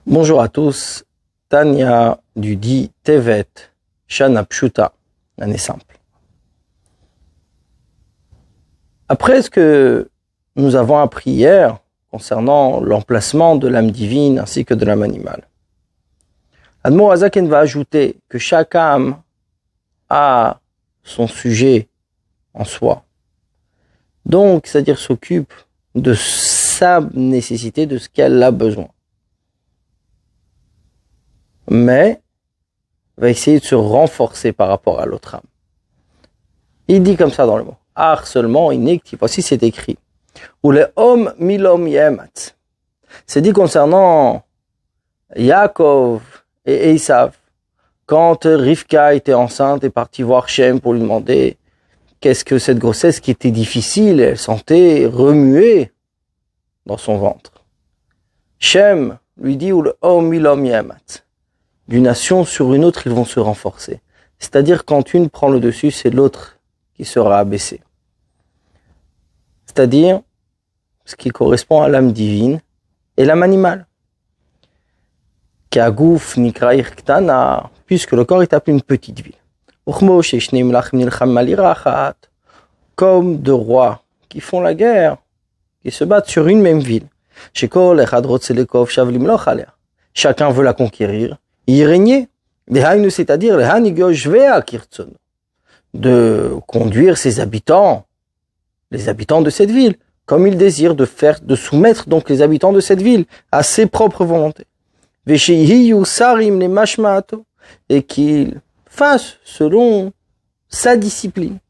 Bonjour à tous, Tania du dit Tevet, Shana Pshuta, l'année simple. Après ce que nous avons appris hier concernant l'emplacement de l'âme divine ainsi que de l'âme animale, Admor Azaken va ajouter que chaque âme a son sujet en soi. Donc, c'est-à-dire s'occupe de sa nécessité, de ce qu'elle a besoin. Mais va essayer de se renforcer par rapport à l'autre âme. Il dit comme ça dans le mot. Seulement, voici c'est écrit. Ou les hommes milom yemat. C'est dit concernant Yaakov et Esav. Quand Rivka était enceinte et partie voir Shem pour lui demander qu'est-ce que cette grossesse qui était difficile, elle sentait remuer dans son ventre. Shem lui dit ou le homme milom yemat. D'une nation sur une autre, ils vont se renforcer. C'est-à-dire, quand une prend le dessus, c'est l'autre qui sera abaissé. C'est-à-dire, ce qui correspond à l'âme divine et l'âme animale. Kagouf nikraïr ktana, puisque le corps est appelé une petite ville. Comme deux rois qui font la guerre, qui se battent sur une même ville. Chacun veut la conquérir. Y régner, c'est-à-dire de conduire ses habitants, les habitants de cette ville, comme il désire de soumettre donc les habitants de cette ville à ses propres volontés. Et qu'il fasse selon sa discipline,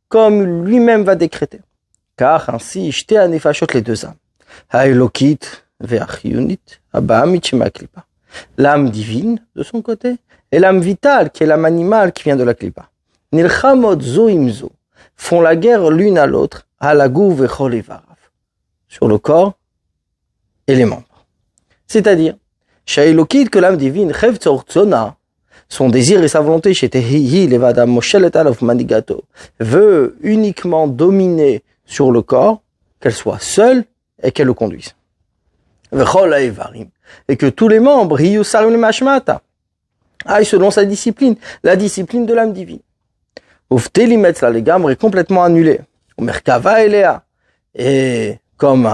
comme lui-même va décréter. Car ainsi, les deux âmes. L'âme divine de son côté et l'âme vitale qui est l'âme animale qui vient de la klipa. Font la guerre l'une à l'autre sur le corps et les membres. C'est-à-dire que l'âme divine son désir et sa volonté veut uniquement dominer sur le corps, qu'elle soit seule et qu'elle le conduise. Et que tous les membres aillent selon sa discipline, la discipline de l'âme divine. Les gamres est complètement annulée. Et comme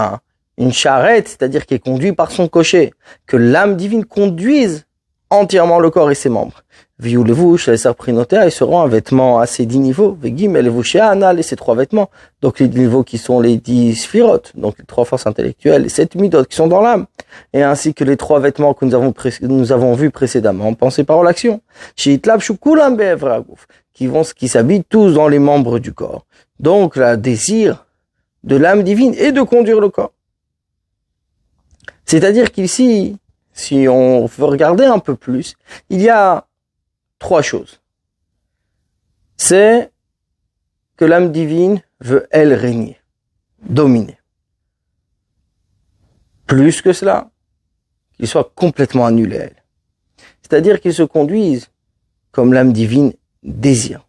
une charrette, c'est-à-dire qui est conduite par son cocher, que l'âme divine conduise entièrement le corps et ses membres. Ils seront un vêtement à ces 10 niveaux. Et ces 3 vêtements. Donc les niveaux qui sont les 10 sphirotes, donc les 3 forces intellectuelles, les 7 midot qui sont dans l'âme. Et ainsi que les 3 vêtements que nous avons vus précédemment, pensée, parole, action. Qui s'habillent tous dans les membres du corps. Donc le désir de l'âme divine est de conduire le corps. C'est-à-dire qu'ici, si on veut regarder un peu plus, il y a 3 choses. C'est que l'âme divine veut, elle, régner, dominer. Plus que cela, qu'il soit complètement annulé à elle. C'est-à-dire qu'il se conduise comme l'âme divine désire.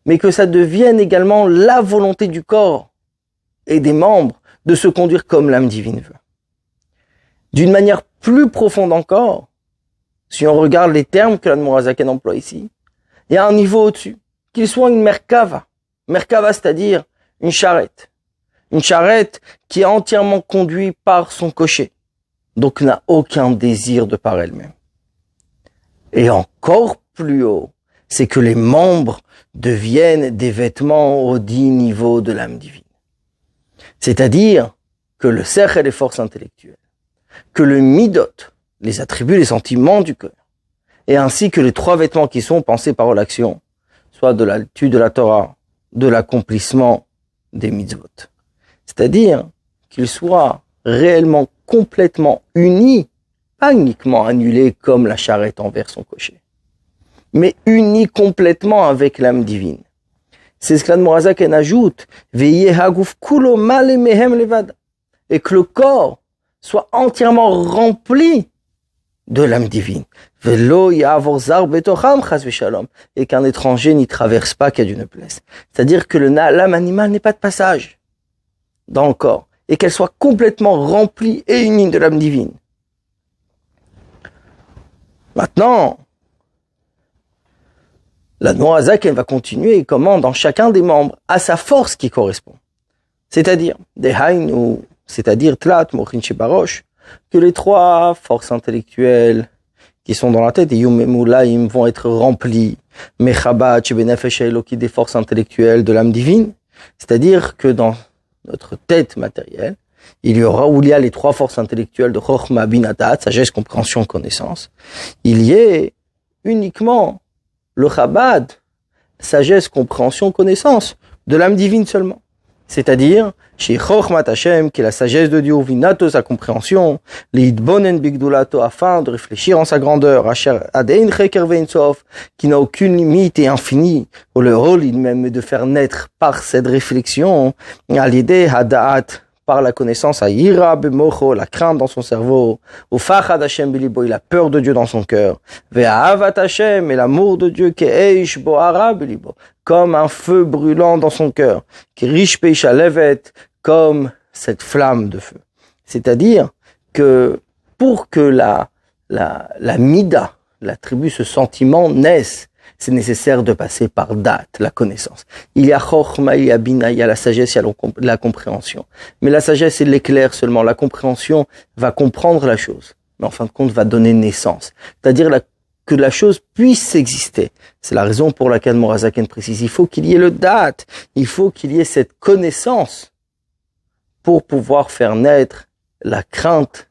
Mais que ça devienne également la volonté du corps et des membres de se conduire comme l'âme divine veut. D'une manière plus profonde encore, si on regarde les termes que l'Admor Azaken emploie ici, il y a un niveau au-dessus, qu'il soit une merkava. Merkava, c'est-à-dire une charrette. Une charrette qui est entièrement conduite par son cocher, donc n'a aucun désir de par elle-même. Et encore plus haut, c'est que les membres deviennent des vêtements aux 10 niveaux de l'âme divine. C'est-à-dire que le cerf et les forces intellectuelles, que le midot, les attributs, les sentiments du cœur, et ainsi que les 3 vêtements qui sont pensés par l'action, soit de l'étude de la Torah, de l'accomplissement des mitzvot. C'est-à-dire qu'ils soient réellement complètement unis, pas uniquement annulés comme la charrette envers son cocher, mais unis complètement avec l'âme divine. C'est ce que l'Admor Azaken ajoute, et que le corps soit entièrement rempli de l'âme divine. Et qu'un étranger n'y traverse pas, qu'à Dieu ne plaise. C'est-à-dire que l'âme animale n'est pas de passage dans le corps. Et qu'elle soit complètement remplie et unie de l'âme divine. Maintenant, la Noazaken va continuer et commande dans chacun des membres à sa force qui correspond. C'est-à-dire, c'est-à-dire Tlat, Mochin Shebarosh, que les trois forces intellectuelles qui sont dans la tête, et Yumemulaim vont être remplis, Mechabat, Shebenefesh Eloki, des forces intellectuelles de l'âme divine. C'est-à-dire que dans notre tête matérielle, il y aura, où il y a les trois forces intellectuelles de Chochma, Binatat, sagesse, compréhension, connaissance, il y ait uniquement le Chabad, sagesse, compréhension, connaissance, de l'âme divine seulement. C'est-à-dire, chez Chochmat Hashem, qui est la sagesse de Dieu, Vinato, sa compréhension, Leidbonen Bigdulato, afin de réfléchir en sa grandeur, Asher Adein Cheker Vein Sof, qui n'a aucune limite et infinie, ou le rôle même de faire naître par cette réflexion, à l'idée Hadaat, par la connaissance, à Ira Bemocho, la crainte dans son cerveau, au Fachad Hashem Bilibo, la peur de Dieu dans son cœur, Ve'ahavat Hashem, et l'amour de Dieu, Ke'eish Bohara Bilibo, comme un feu brûlant dans son cœur, Kirish Peisha Levet, comme cette flamme de feu. C'est-à-dire que pour que la mida, l'attribut, ce sentiment naisse, c'est nécessaire de passer par date, la connaissance. Il y a chokhma, il y a bina, il y a la sagesse, il y a la compréhension. Mais la sagesse, c'est l'éclair seulement. La compréhension va comprendre la chose, mais en fin de compte, va donner naissance. C'est-à-dire que la chose puisse exister. C'est la raison pour laquelle Morazaken précise. Il faut qu'il y ait le date, il faut qu'il y ait cette connaissance pour pouvoir faire naître la crainte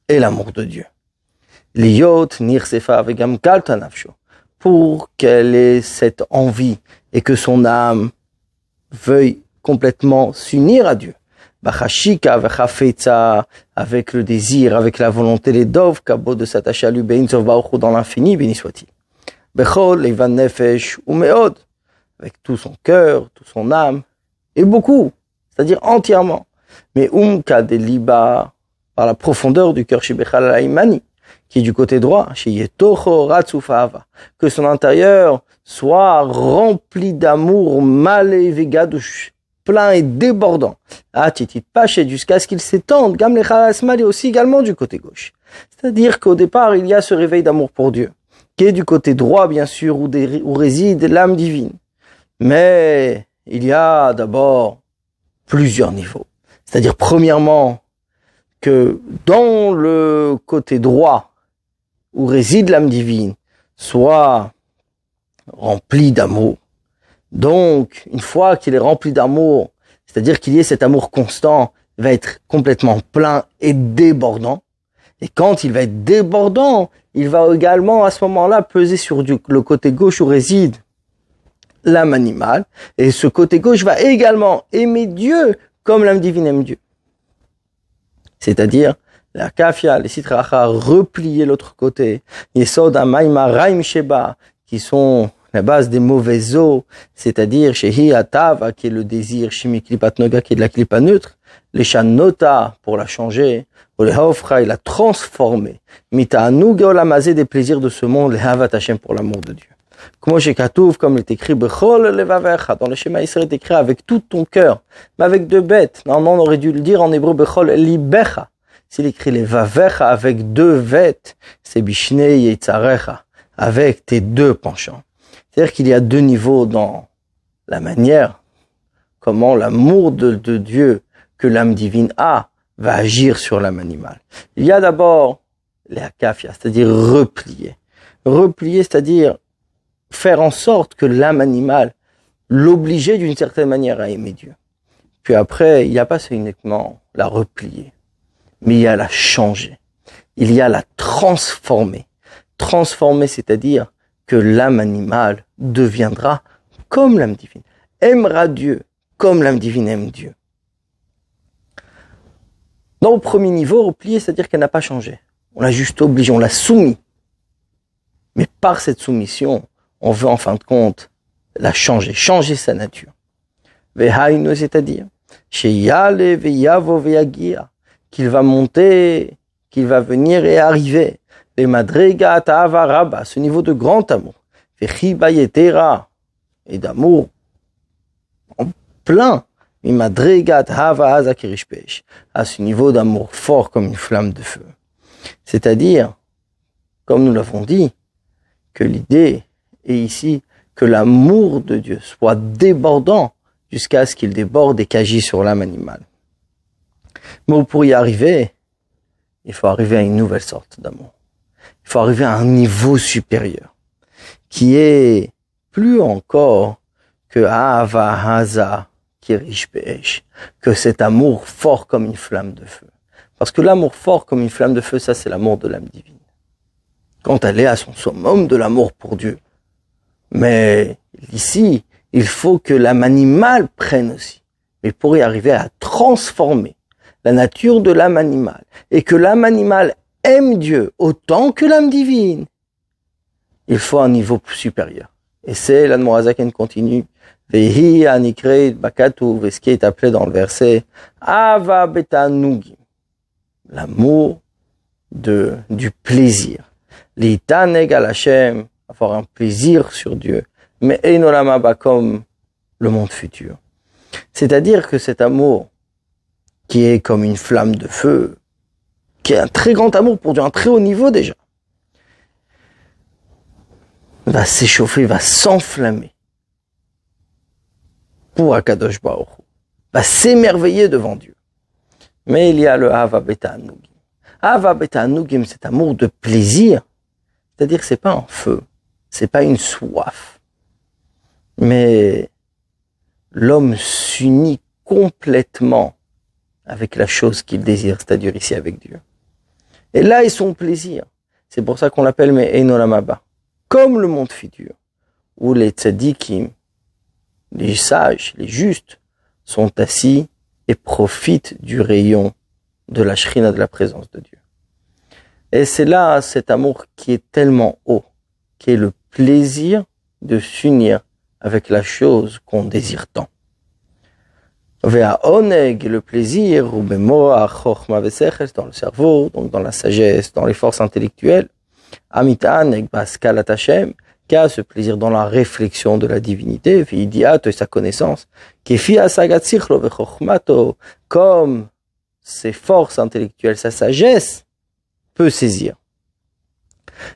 et l'amour de Dieu. Liyot nirsefa vegam kalta nafsho, pour qu'elle ait cette envie et que son âme veuille complètement s'unir à Dieu. Bachashika vechafetza, avec le désir, avec la volonté, les dov kabo de s'attacher à lui, bein sov baruch dans l'infini, béni soit-il. Bechol levan nefesh umeod, avec tout son cœur, toute son âme, et beaucoup, c'est-à-dire entièrement. Mais kadeliba, par la profondeur du cœur, shebechal alaimani, qui est du côté droit, que son intérieur soit rempli d'amour, malé vegadush, plein et débordant. Jusqu'à ce qu'il s'étende, gam le aussi également du côté gauche. C'est-à-dire qu'au départ, il y a ce réveil d'amour pour Dieu, qui est du côté droit, bien sûr, où réside l'âme divine. Mais il y a d'abord plusieurs niveaux. C'est-à-dire, premièrement, que dans le côté droit, où réside l'âme divine, soit rempli d'amour. Donc, une fois qu'il est rempli d'amour, c'est-à-dire qu'il y ait cet amour constant, il va être complètement plein et débordant. Et quand il va être débordant, il va également à ce moment-là peser sur le côté gauche où réside l'âme animale. Et ce côté gauche va également aimer Dieu comme l'âme divine aime Dieu. C'est-à-dire, la kafia, les sitracha, replier l'autre côté, yesod amaima raim sheba, qui sont la base des mauvaises eaux, c'est-à-dire shehi atava, qui est le désir, shimi klipat noga, qui est de la klipa neutre, les shanota, pour la changer, ou les haofra, il la transformer, mita anuga olamazé, des plaisirs de ce monde, les havat Hashem, pour l'amour de Dieu. Comme il est écrit, bechol levavecha, dans le schéma Israël est écrit avec tout ton cœur, mais avec deux bêtes. Normalement, on aurait dû le dire en hébreu, bechol libecha. S'il écrit les vavecha avec deux vêtes, c'est bishnei yetzarecha, avec tes deux penchants. C'est-à-dire qu'il y a deux niveaux dans la manière comment l'amour de Dieu que l'âme divine a va agir sur l'âme animale. Il y a d'abord les akafia, c'est-à-dire replier. Replier, c'est-à-dire faire en sorte que l'âme animale l'obligeait d'une certaine manière à aimer Dieu. Puis après, il n'y a pas uniquement la replier, mais il y a la changer. Il y a la transformer. Transformer, c'est-à-dire que l'âme animale deviendra comme l'âme divine. Aimera Dieu comme l'âme divine aime Dieu. Dans le premier niveau, replier, c'est-à-dire qu'elle n'a pas changé. On l'a juste obligée, on l'a soumis. Mais par cette soumission, on veut en fin de compte la changer, changer sa nature. Vehainu, c'est-à-dire, sheyale veyavo veyagia, qu'il va monter, qu'il va venir et arriver. Les madrega ta'ava rabba, ce niveau de grand amour. Vechiba yetera, et d'amour en plein. Mi madrega ta'ava aza kirishpesh, à ce niveau d'amour fort comme une flamme de feu. C'est-à-dire comme nous l'avons dit, que l'idée est ici que l'amour de Dieu soit débordant jusqu'à ce qu'il déborde et qu'agisse sur l'âme animale. Mais pour y arriver, il faut arriver à une nouvelle sorte d'amour. Il faut arriver à un niveau supérieur, qui est plus encore que Ahava Haza Kirish Be'esh, que cet amour fort comme une flamme de feu. Parce que l'amour fort comme une flamme de feu, ça c'est l'amour de l'âme divine. Quand elle est à son summum de l'amour pour Dieu. Mais ici, il faut que l'âme animale prenne aussi. Mais pour y arriver à transformer la nature de l'âme animale, et que l'âme animale aime Dieu autant que l'âme divine, il faut un niveau supérieur. Et c'est l'Admorazaken continue, Vehi anikre bakatu, ce qui est appelé dans le verset, Ava betanugim, l'amour du plaisir. L'itaneg al Hashem, avoir un plaisir sur Dieu, mais Einolamaba comme le monde futur. C'est-à-dire que cet amour, qui est comme une flamme de feu, qui est un très grand amour pour Dieu, un très haut niveau déjà, va s'échauffer, va s'enflammer pour Akadosh Baruch Hu, va s'émerveiller devant Dieu. Mais il y a le Hava Beta Anugim. Hava Beta Anugim, cet amour de plaisir, c'est-à-dire que c'est pas un feu, c'est pas une soif, mais l'homme s'unit complètement avec la chose qu'il désire, c'est-à-dire ici avec Dieu. Et là est son plaisir. C'est pour ça qu'on l'appelle Me'enolamaba. Comme le monde futur, où les tzadikim, les sages, les justes, sont assis et profitent du rayon de la shrina, de la présence de Dieu. Et c'est là cet amour qui est tellement haut, qui est le plaisir de s'unir avec la chose qu'on désire tant. Ve'aoneg, le plaisir, ou bemoach, chochma ve'sechel, dans le cerveau, donc dans la sagesse, dans les forces intellectuelles. Amitaneg, baskalat Hashem, qui a ce plaisir dans la réflexion de la divinité, ve'idiat, et sa connaissance, kefi asagat sichlo ve'chochmato, comme ses forces intellectuelles, sa sagesse, peut saisir.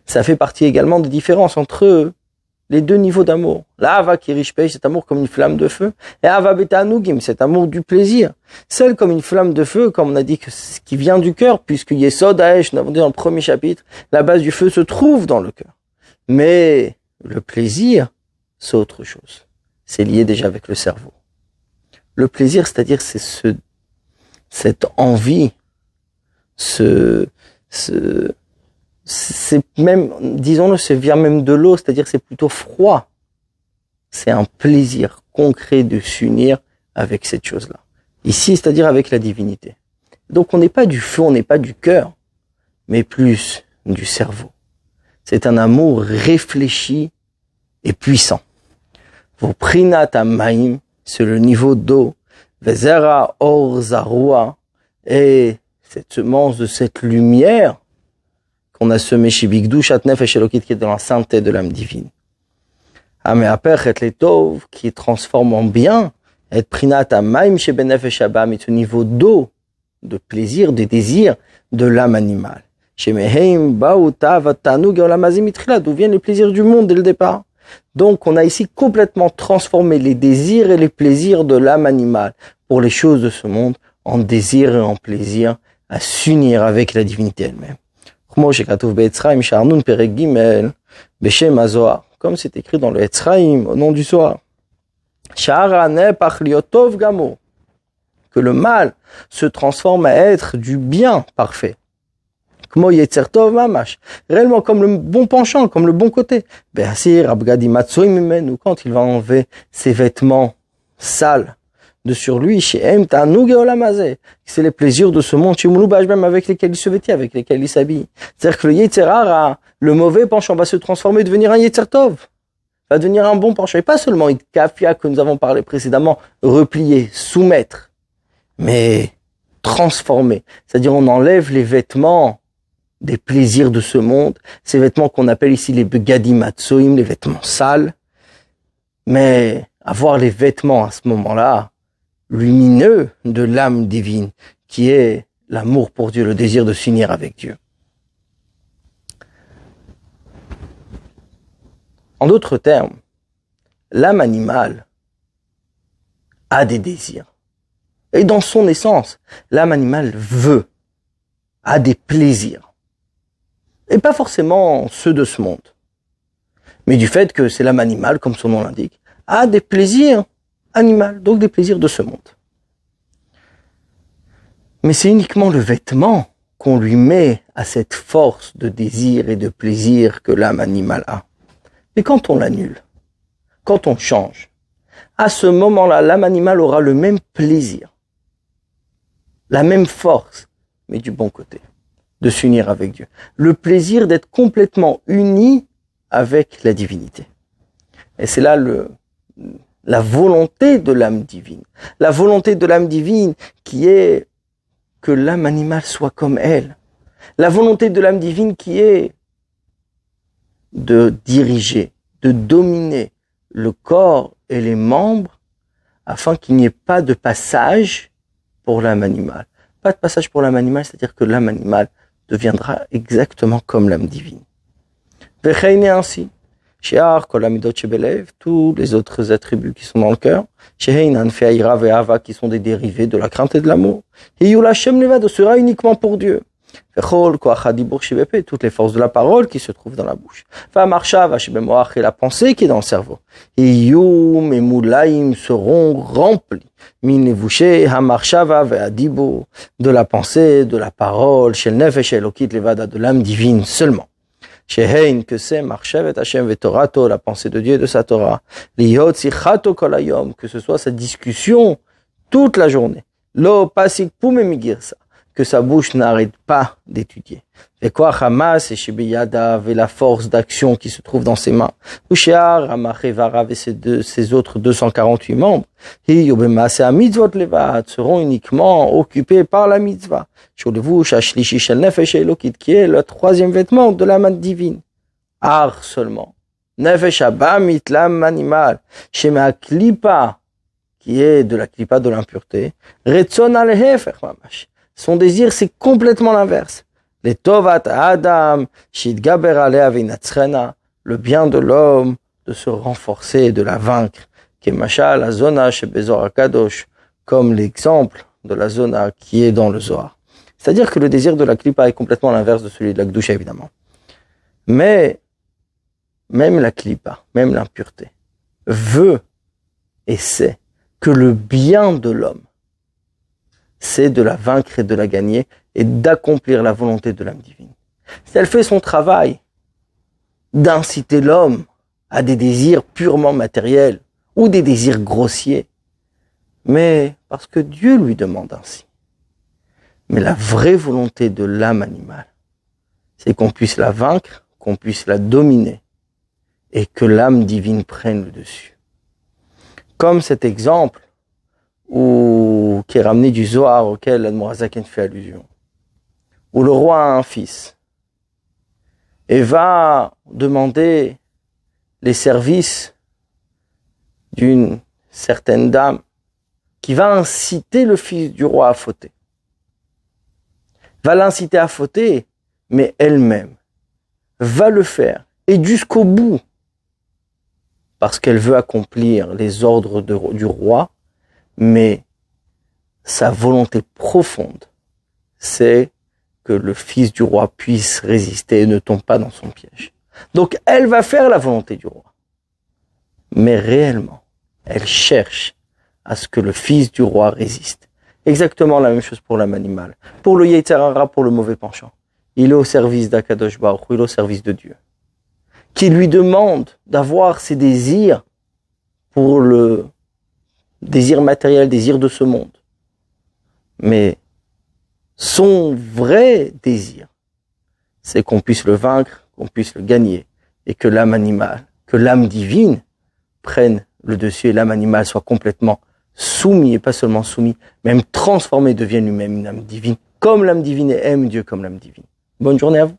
Ça fait partie également des différences entre les deux niveaux d'amour. L'Ava Kirish Be'esh, cet amour comme une flamme de feu, et Ava Beta Anugim, cet amour du plaisir. Celle comme une flamme de feu, comme on a dit, que ce qui vient du cœur, puisque Yesod Haesh, nous avons dit dans le premier chapitre, la base du feu se trouve dans le cœur. Mais le plaisir, c'est autre chose. C'est lié déjà avec le cerveau. Le plaisir, c'est-à-dire, c'est cette envie, c'est même, disons-le, ça vient même de l'eau, c'est-à-dire c'est plutôt froid. C'est un plaisir concret de s'unir avec cette chose-là. Ici, c'est-à-dire avec la divinité. Donc on n'est pas du feu, on n'est pas du cœur, mais plus du cerveau. C'est un amour réfléchi et puissant. Vos prinat amaim, c'est le niveau d'eau. Vezera or zarua, et cette semence de cette lumière qu'on a semé chez Bigdouch, Atnef et Shelokit, qui est dans la sainteté de l'âme divine. Ameaper et letov, qui transforme en bien, et prinat amaim chez Benef et Shabam, est ce niveau d'eau, de plaisir, de désir de l'âme animale. Chez Meheim, Baou, Tav, Tanug, et Olamazim, Itrila, d'où viennent les plaisirs du monde dès le départ. Donc, on a ici complètement transformé les désirs et les plaisirs de l'âme animale pour les choses de ce monde en désir et en plaisir à s'unir avec la divinité elle-même. Comme c'est écrit dans le Etzraim, au nom du Zohar. Que le mal se transforme à être du bien parfait. Réellement comme le bon penchant, comme le bon côté. Quand il va enlever ses vêtements sales de sur lui, c'est les plaisirs de ce monde, même avec lesquels il se vêtit, avec lesquels il s'habille. C'est-à-dire que le Yetzer Hara, le mauvais penchant, va se transformer et devenir un Yetzer Tov, va devenir un bon penchant. Et pas seulement Itkafia, que nous avons parlé précédemment, replier, soumettre, mais transformer. C'est-à-dire on enlève les vêtements des plaisirs de ce monde, ces vêtements qu'on appelle ici les begadim atsoim, les vêtements sales, mais avoir les vêtements à ce moment-là, lumineux de l'âme divine, qui est l'amour pour Dieu, le désir de s'unir avec Dieu. En d'autres termes, l'âme animale a des désirs. Et dans son essence, l'âme animale a des plaisirs. Et pas forcément ceux de ce monde. Mais du fait que c'est l'âme animale, comme son nom l'indique, a des plaisirs animaux, donc des plaisirs de ce monde. Mais c'est uniquement le vêtement qu'on lui met à cette force de désir et de plaisir que l'âme animale a. Mais quand on l'annule, quand on change, à ce moment-là, l'âme animale aura le même plaisir, la même force, mais du bon côté, de s'unir avec Dieu. Le plaisir d'être complètement uni avec la divinité. Et c'est là la volonté de l'âme divine. La volonté de l'âme divine qui est que l'âme animale soit comme elle. La volonté de l'âme divine qui est de diriger, de dominer le corps et les membres afin qu'il n'y ait pas de passage pour l'âme animale. Pas de passage pour l'âme animale, c'est-à-dire que l'âme animale deviendra exactement comme l'âme divine. Vechein est ainsi. She'ar kol hamidot shebelev, tous les autres attributs qui sont dans le cœur, she'hein anfei haïra ve'ava, qui sont des dérivés de la crainte et de l'amour, hiyu l'Hashem levad, sera uniquement pour Dieu. Vechol koach hadibur shebepe, toutes les forces de la parole qui se trouvent dans la bouche. Va'marshava shebemoach, et la pensée qui est dans le cerveau. Hiyu memulaim, seront remplis. Min levushe hamarshava ve'adibur, de la pensée, de la parole, shel nefesh elokit levada, de l'âme divine seulement. Shehein, que c'est Marchevet Hashem vetorato, la pensée de Dieu et de sa Torah. Liyot sichato kol hayom, que ce soit sa discussion toute la journée. Lo pasik pume migirsa, que sa bouche n'arrête pas d'étudier. Et quoi Hamas et Shebeyada, et la force d'action qui se trouve dans ses mains. Ushear, Amachevarav et ses autres 248 membres. Hiyobemase a mitzvot levat, seront uniquement occupés par la mitzvah. Sholevush ashlishi shel nefesh elokit, qui est le troisième vêtement de l'âme divine. Ar seulement. Nefesh abamit, l'âme animale. Shema klipa, qui est de la klipa de l'impureté. Retzon alhefer mamash. Son désir, c'est complètement l'inverse. Les tovat adam, shidgaber alea vinatzrena, le bien de l'homme, de se renforcer et de la vaincre. Kemashal la zona chez Bezor Akadosh, comme l'exemple de la zona qui est dans le Zohar. C'est-à-dire que le désir de la klipa est complètement l'inverse de celui de la Kedusha, évidemment. Mais, même la klipa, même l'impureté, veut et sait que le bien de l'homme, c'est de la vaincre et de la gagner et d'accomplir la volonté de l'âme divine. Si elle fait son travail d'inciter l'homme à des désirs purement matériels ou des désirs grossiers, mais parce que Dieu lui demande ainsi. Mais la vraie volonté de l'âme animale, c'est qu'on puisse la vaincre, qu'on puisse la dominer et que l'âme divine prenne le dessus. Comme cet exemple qui est ramené du Zohar auquel l'Admorazaken fait allusion, où le roi a un fils et va demander les services d'une certaine dame qui va inciter le fils du roi à fauter. Va l'inciter à fauter, mais elle-même va le faire, et jusqu'au bout, parce qu'elle veut accomplir les ordres du roi, mais sa volonté profonde, c'est que le fils du roi puisse résister et ne tombe pas dans son piège. Donc elle va faire la volonté du roi. Mais réellement, elle cherche à ce que le fils du roi résiste. Exactement la même chose pour l'âme animale. Pour le Yetzer Hara, pour le mauvais penchant. Il est au service d'Akadosh Baruch Hu, il est au service de Dieu. Qui lui demande d'avoir ses désirs pour le désir matériel, désir de ce monde. Mais son vrai désir, c'est qu'on puisse le vaincre, qu'on puisse le gagner, et que l'âme animale, que l'âme divine prenne le dessus et l'âme animale soit complètement soumis, et pas seulement soumis, même transformé, devienne lui-même une âme divine, comme l'âme divine et aime Dieu comme l'âme divine. Bonne journée à vous.